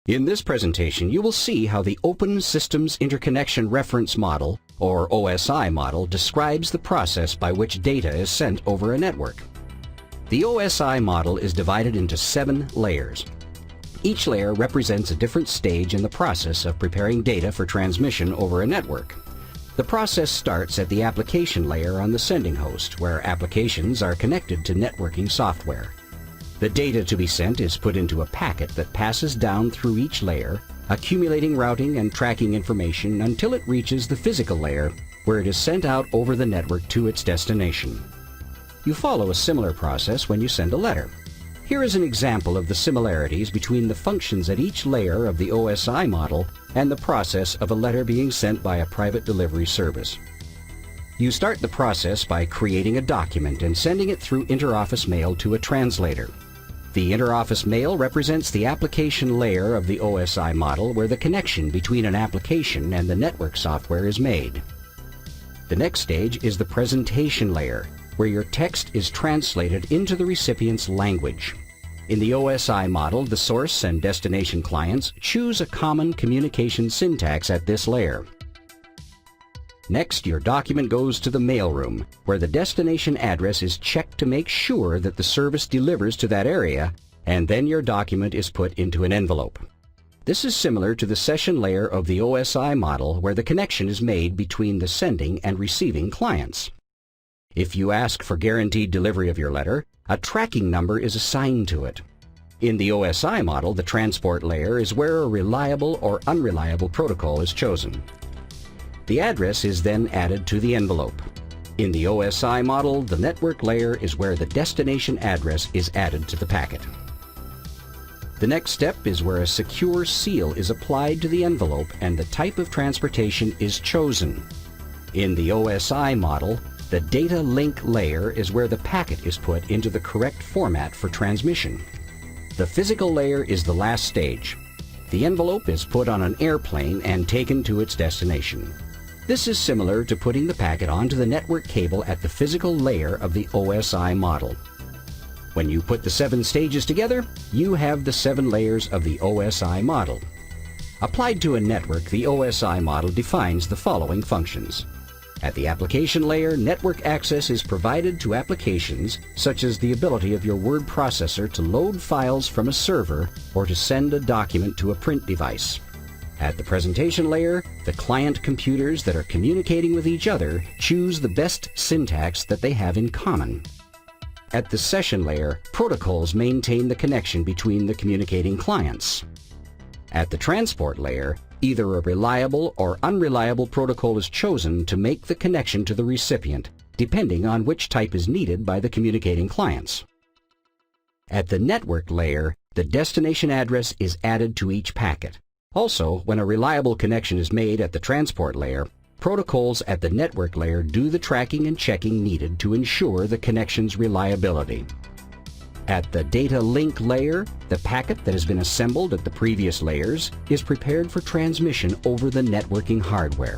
In this presentation, you will see how the Open Systems Interconnection Reference Model, or OSI model, describes the process by which data is sent over a network. The OSI model is divided into 7 layers. Each layer represents a different stage in the process of preparing data for transmission over a network. The process starts at the application layer on the sending host, where applications are connected to networking software. The data to be sent is put into a packet that passes down through each layer, accumulating routing and tracking information until it reaches the physical layer, where it is sent out over the network to its destination. You follow a similar process when you send a letter. Here is an example of the similarities between the functions at each layer of the OSI model and the process of a letter being sent by a private delivery service. You start the process by creating a document and sending it through interoffice mail to a translator. The interoffice mail represents the application layer of the OSI model, where the connection between an application and the network software is made. The next stage is the presentation layer, where your text is translated into the recipient's language. In the OSI model, the source and destination clients choose a common communication syntax at this layer. Next, your document goes to the mailroom, where the destination address is checked to make sure that the service delivers to that area, and then your document is put into an envelope. This is similar to the session layer of the OSI model, where the connection is made between the sending and receiving clients. If you ask for guaranteed delivery of your letter, a tracking number is assigned to it. In the OSI model, the transport layer is where a reliable or unreliable protocol is chosen. The address is then added to the envelope. In the OSI model, the network layer is where the destination address is added to the packet. The next step is where a secure seal is applied to the envelope and the type of transportation is chosen. In the OSI model, the data link layer is where the packet is put into the correct format for transmission. The physical layer is the last stage. The envelope is put on an airplane and taken to its destination. This is similar to putting the packet onto the network cable at the physical layer of the OSI model. When you put the 7 stages together, you have the 7 layers of the OSI model. Applied to a network, the OSI model defines the following functions. At the application layer, network access is provided to applications such as the ability of your word processor to load files from a server or to send a document to a print device. At the presentation layer, the client computers that are communicating with each other choose the best syntax that they have in common. At the session layer, protocols maintain the connection between the communicating clients. At the transport layer, either a reliable or unreliable protocol is chosen to make the connection to the recipient, depending on which type is needed by the communicating clients. At the network layer, the destination address is added to each packet. Also, when a reliable connection is made at the transport layer, protocols at the network layer do the tracking and checking needed to ensure the connection's reliability. At the data link layer, the packet that has been assembled at the previous layers is prepared for transmission over the networking hardware.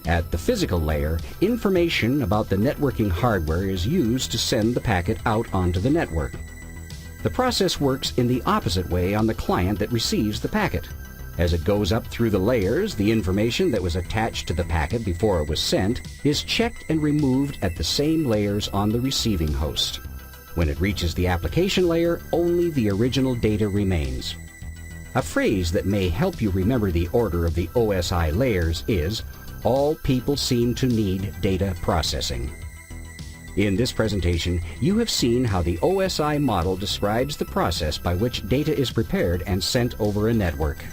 At the physical layer, information about the networking hardware is used to send the packet out onto the network. The process works in the opposite way on the client that receives the packet. As it goes up through the layers, the information that was attached to the packet before it was sent is checked and removed at the same layers on the receiving host. When it reaches the application layer, only the original data remains. A phrase that may help you remember the order of the OSI layers is, "All people seem to need data processing." In this presentation, you have seen how the OSI model describes the process by which data is prepared and sent over a network.